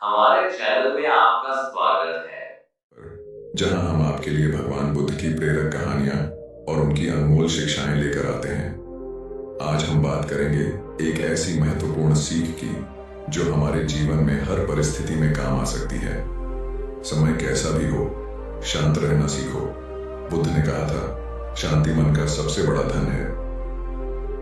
हमारे चैनल में आपका स्वागत है। जहां हम आपके लिए भगवान बुद्ध की प्रेरक कहानियां और उनकी अनमोल शिक्षाएं लेकर आते हैं। आज हम बात करेंगे एक ऐसी महत्वपूर्ण सीख की जो हमारे जीवन में हर परिस्थिति में काम आ सकती है। समय कैसा भी हो, शांत रहना सीखो। बुद्ध ने कहा था, शांति मन का सबसे बड़ा धन है।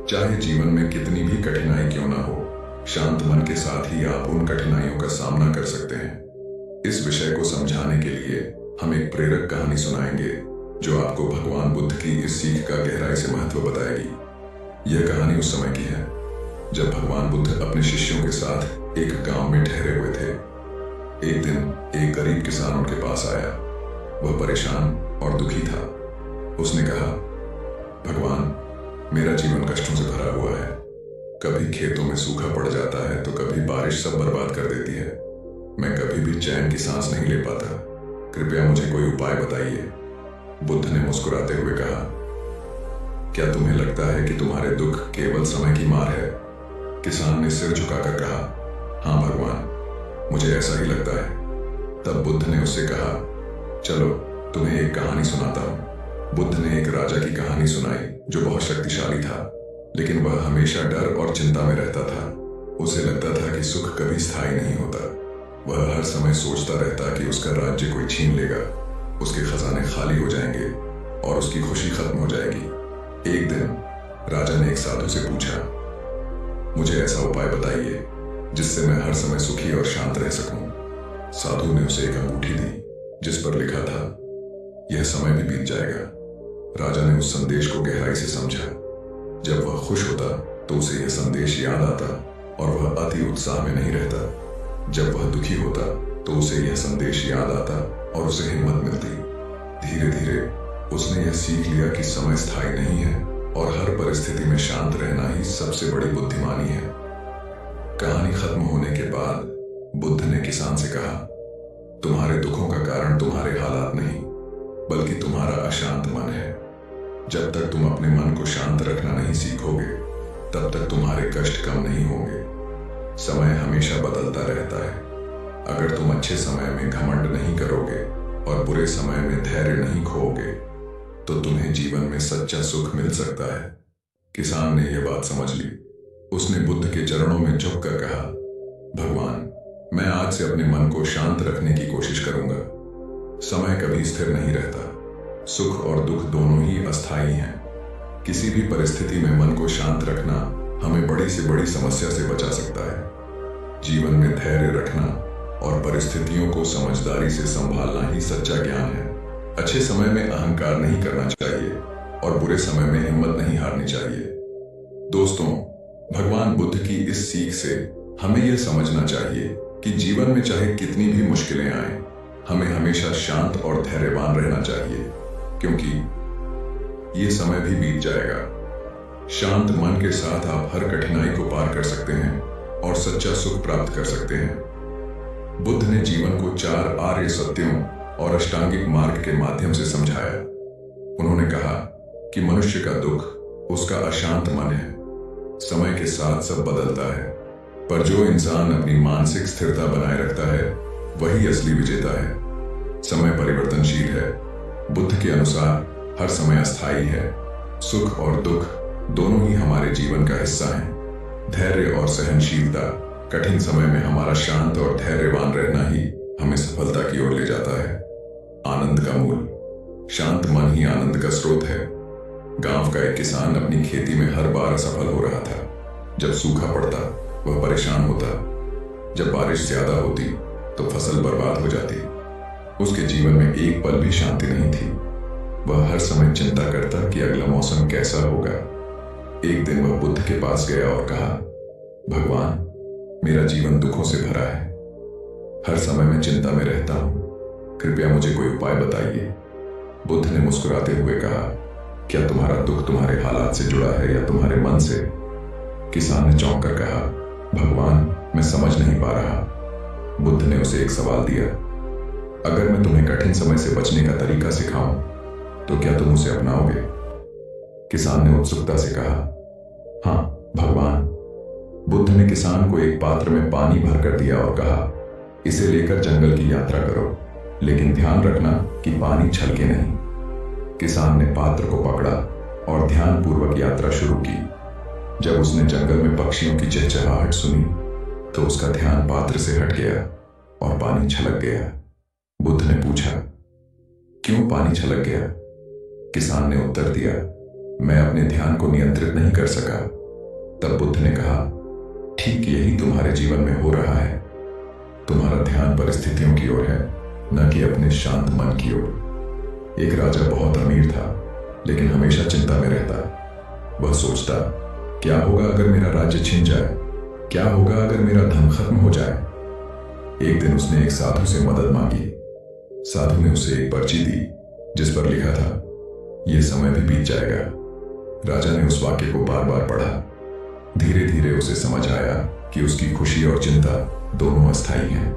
चाहे जीवन में कितनी भी कठिनाई क्यों ना हो, शांत मन के साथ ही आप उन कठिनाइयों का सामना कर सकते हैं। इस विषय को समझाने के लिए हम एक प्रेरक कहानी सुनाएंगे जो आपको भगवान बुद्ध की इस सीख का गहराई से महत्व बताएगी। यह कहानी उस समय की है जब भगवान बुद्ध अपने शिष्यों के साथ एक गांव में ठहरे हुए थे। एक दिन एक गरीब किसान उनके पास आया। वह परेशान और दुखी था। उसने कहा, भगवान, मेरा जीवन कष्टों से भरा हुआ है। कभी खेतों में सूखा पड़ जाता है तो कभी बारिश सब बर्बाद कर देती है। मैं कभी भी चैन की सांस नहीं ले पाता। कृपया मुझे कोई उपाय बताइए। बुद्ध ने मुस्कुराते हुए कहा, क्या तुम्हें लगता है कि तुम्हारे दुख केवल समय की मार है? किसान ने सिर झुकाकर कहा, हाँ भगवान, मुझे ऐसा ही लगता है। तब बुद्ध ने उससे कहा, चलो तुम्हें एक कहानी सुनाता हूं। बुद्ध ने एक राजा की कहानी सुनाई जो बहुत शक्तिशाली था, लेकिन वह हमेशा डर और चिंता में रहता था। उसे लगता था कि सुख कभी स्थायी नहीं होता। वह हर समय सोचता रहता कि उसका राज्य कोई छीन लेगा, उसके खजाने खाली हो जाएंगे और उसकी खुशी खत्म हो जाएगी। एक दिन राजा ने एक साधु से पूछा, मुझे ऐसा उपाय बताइए जिससे मैं हर समय सुखी और शांत रह सकूं। साधु ने उसे एक अंगूठी दी जिस पर लिखा था, यह समय भी बीत जाएगा। राजा ने उस संदेश को गहराई से समझा। जब वह खुश होता तो उसे यह संदेश याद आता और वह अति उत्साह में नहीं रहता। जब वह दुखी होता तो उसे यह संदेश याद आता और उसे हिम्मत मिलती। धीरे धीरे उसने यह सीख लिया कि समय स्थायी नहीं है और हर परिस्थिति में शांत रहना ही सबसे बड़ी बुद्धिमानी है। कहानी खत्म होने के बाद बुद्ध ने किसान से कहा, तुम्हारे दुखों का कारण तुम्हारे हालात नहीं, बल्कि तुम्हारा अशांत मन है। जब तक तुम अपने मन को शांत रखना नहीं सीखोगे, तब तक तुम्हारे कष्ट कम नहीं होंगे। समय हमेशा बदलता रहता है। अगर तुम अच्छे समय में घमंड नहीं करोगे और बुरे समय में धैर्य नहीं खोओगे, तो तुम्हें जीवन में सच्चा सुख मिल सकता है। किसान ने यह बात समझ ली। उसने बुद्ध के चरणों में झुककर कहा, भगवान, मैं आज से अपने मन को शांत रखने की कोशिश करूंगा। समय कभी स्थिर नहीं रहता। सुख और दुख दोनों ही अस्थायी हैं। किसी भी परिस्थिति में मन को शांत रखना हमें बड़ी से बड़ी समस्या से बचा सकता है। जीवन में धैर्य रखना और परिस्थितियों को समझदारी से संभालना ही सच्चा ज्ञान है। अच्छे समय में अहंकार नहीं करना चाहिए और बुरे समय में हिम्मत नहीं हारनी चाहिए। दोस्तों, भगवान बुद्ध की इस सीख से हमें यह समझना चाहिए कि जीवन में चाहे कितनी भी मुश्किलें आए, हमें हमेशा शांत और धैर्यवान रहना चाहिए, क्योंकि ये समय भी बीत जाएगा। शांत मन के साथ आप हर कठिनाई को पार कर सकते हैं और सच्चा सुख प्राप्त कर सकते हैं। बुद्ध ने जीवन को 4 आर्य सत्यों और अष्टांगिक मार्ग के माध्यम से समझाया। उन्होंने कहा कि मनुष्य का दुख उसका अशांत मन है। समय के साथ सब बदलता है, पर जो इंसान अपनी मानसिक स्थिरता बनाए रखता है वही असली विजेता है। समय परिवर्तनशील है। बुद्ध के अनुसार हर समय अस्थायी है। सुख और दुख दोनों ही हमारे जीवन का हिस्सा हैं। धैर्य और सहनशीलता, कठिन समय में हमारा शांत और धैर्यवान रहना ही हमें सफलता की ओर ले जाता है। आनंद का मूल, शांत मन ही आनंद का स्रोत है। गांव का एक किसान अपनी खेती में हर बार असफल हो रहा था। जब सूखा पड़ता वह परेशान होता। जब बारिश ज्यादा होती तो फसल बर्बाद हो जाती। उसके जीवन में एक पल भी शांति नहीं थी। वह हर समय चिंता करता कि अगला मौसम कैसा होगा। एक दिन वह बुद्ध के पास गया और कहा, भगवान, मेरा जीवन दुखों से भरा है। हर समय मैं चिंता में रहता हूं। कृपया मुझे कोई उपाय बताइए। बुद्ध ने मुस्कुराते हुए कहा, क्या तुम्हारा दुख तुम्हारे हालात से जुड़ा है या तुम्हारे मन से? किसान ने चौंक कर कहा, भगवान, मैं समझ नहीं पा रहा। बुद्ध ने उसे एक सवाल दिया, अगर मैं तुम्हें कठिन समय से बचने का तरीका सिखाऊं तो क्या तुम उसे अपनाओगे? किसान ने उत्सुकता से कहा, हाँ भगवान। बुद्ध ने किसान को एक पात्र में पानी भर कर दिया और कहा, इसे लेकर जंगल की यात्रा करो, लेकिन ध्यान रखना कि पानी छलके नहीं। किसान ने पात्र को पकड़ा और ध्यानपूर्वक यात्रा शुरू की। जब उसने जंगल में पक्षियों की चहचहाहट सुनी तो उसका ध्यान पात्र से हट गया और पानी छलक गया। बुद्ध ने पूछा, क्यों पानी छलक गया? किसान ने उत्तर दिया, मैं अपने ध्यान को नियंत्रित नहीं कर सका। तब बुद्ध ने कहा, ठीक यही तुम्हारे जीवन में हो रहा है। तुम्हारा ध्यान परिस्थितियों की ओर है, न कि अपने शांत मन की ओर। एक राजा बहुत अमीर था, लेकिन हमेशा चिंता में रहता। वह सोचता, क्या होगा अगर मेरा राज्य छिन जाए? क्या होगा अगर मेरा धन खत्म हो जाए? एक दिन उसने एक साधु से मदद मांगी। साधु ने उसे एक पर्ची दी जिस पर लिखा था, यह समय भी बीत जाएगा। राजा ने उस वाक्य को बार बार पढ़ा। धीरे धीरे उसे समझ आया कि उसकी खुशी और चिंता दोनों अस्थायी हैं।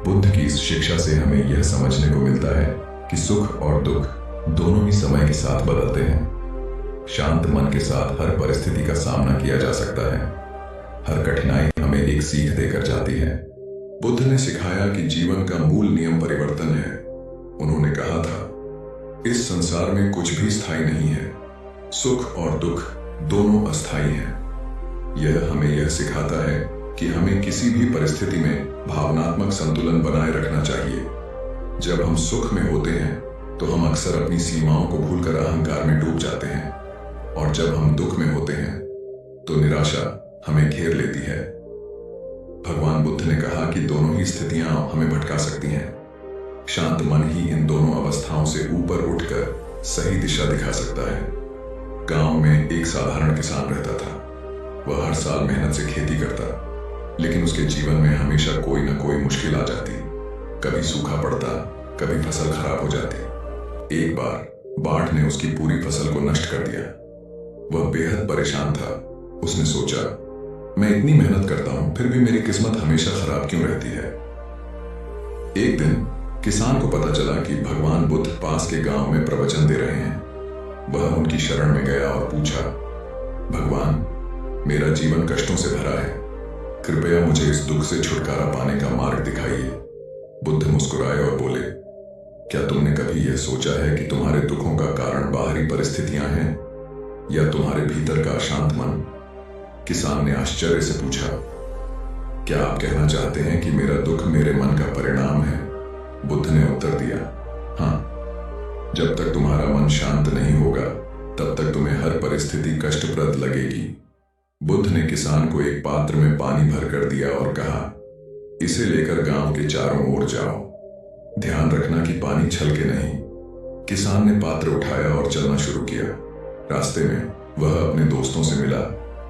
बुद्ध की इस शिक्षा से हमें यह समझने को मिलता है कि सुख और दुख दोनों ही समय के साथ बदलते हैं। शांत मन के साथ हर परिस्थिति का सामना किया जा सकता है। हर कठिनाई हमें एक सीख देकर जाती है। बुद्ध ने सिखाया कि जीवन का मूल नियम परिवर्तन है। उन्होंने कहा था, इस संसार में कुछ भी स्थायी नहीं है। सुख और दुख दोनों अस्थायी हैं। यह हमें यह सिखाता है कि हमें किसी भी परिस्थिति में भावनात्मक संतुलन बनाए रखना चाहिए। जब हम सुख में होते हैं तो हम अक्सर अपनी सीमाओं को भूलकर अहंकार में डूब जाते हैं, और जब हम दुख में होते हैं तो निराशा हमें घेर लेती है। भगवान बुद्ध ने कहा कि दोनों ही स्थितियां हमें भटका सकती हैं। शांत मन ही इन दोनों अवस्थाओं से ऊपर उठकर सही दिशा दिखा सकता है। गांव में एक साधारण किसान रहता था। वह हर साल मेहनत से खेती करता, लेकिन उसके जीवन में हमेशा कोई न कोई मुश्किल आ जाती। कभी सूखा पड़ता, कभी फसल खराब हो जाती। एक बार बाढ़ ने उसकी पूरी फसल को नष्ट कर दिया। वह बेहद परेशान था। उसने सोचा, मैं इतनी मेहनत करता हूं, फिर भी मेरी किस्मत हमेशा खराब क्यों रहती है? एक दिन किसान को पता चला कि भगवान बुद्ध पास के गांव में प्रवचन दे रहे हैं। वह उनकी शरण में गया और पूछा, भगवान, मेरा जीवन कष्टों से भरा है, कृपया मुझे इस दुख से छुटकारा पाने का मार्ग दिखाइए। बुद्ध मुस्कुराए और बोले, क्या तुमने कभी यह सोचा है कि तुम्हारे दुखों का कारण बाहरी परिस्थितियां हैं या तुम्हारे भीतर का अशांत मन? किसान ने आश्चर्य से पूछा, क्या आप कहना चाहते हैं कि मेरा दुख मेरे मन का परिणाम है? बुद्ध ने उत्तर दिया, हाँ। जब तक तुम्हारा मन शांत नहीं होगा तब तक तुम्हें हर परिस्थिति कष्टप्रद लगेगी। बुद्ध ने किसान को एक पात्र में पानी भरकर दिया और कहा, इसे लेकर गांव के चारों ओर जाओ। ध्यान रखना कि पानी छलके नहीं। किसान ने पात्र उठाया और चलना शुरू किया। रास्ते में वह अपने दोस्तों से मिला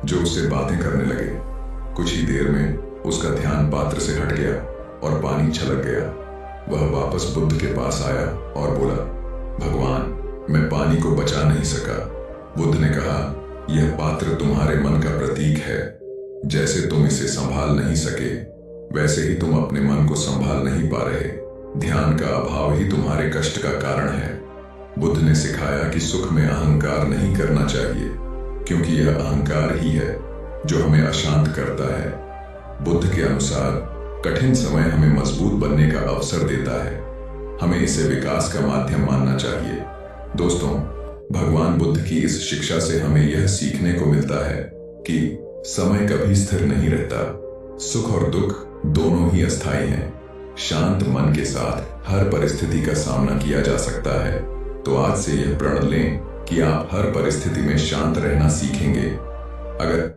जो उससे बातें करने लगे। कुछ ही देर में उसका ध्यान पात्र से हट गया और पानी छलक गया। वह वापस बुद्ध के पास आया और बोला, भगवान, मैं पानी को बचा नहीं सका। बुद्ध ने कहा, यह पात्र तुम्हारे मन का प्रतीक है। जैसे तुम इसे संभाल नहीं सके, वैसे ही तुम अपने मन को संभाल नहीं पा रहे। ध्यान का अभाव ही तुम्हारे कष्ट का कारण है। बुद्ध ने सिखाया कि सुख में अहंकार नहीं करना चाहिए, क्योंकि यह अहंकार ही है जो हमें अशांत करता है। बुद्ध के अनुसार कठिन समय हमें मजबूत बनने का अवसर देता है। हमें इसे विकास का माध्यम मानना चाहिए। दोस्तों, भगवान बुद्ध की इस शिक्षा से हमें यह सीखने को मिलता है कि समय कभी स्थिर नहीं रहता। सुख और दुख दोनों ही अस्थायी हैं। शांत मन के साथ हर परिस्थिति का सामना किया जा सकता है। तो आज से यह प्रण लें कि आप हर परिस्थिति में शांत रहना सीखेंगे। अगर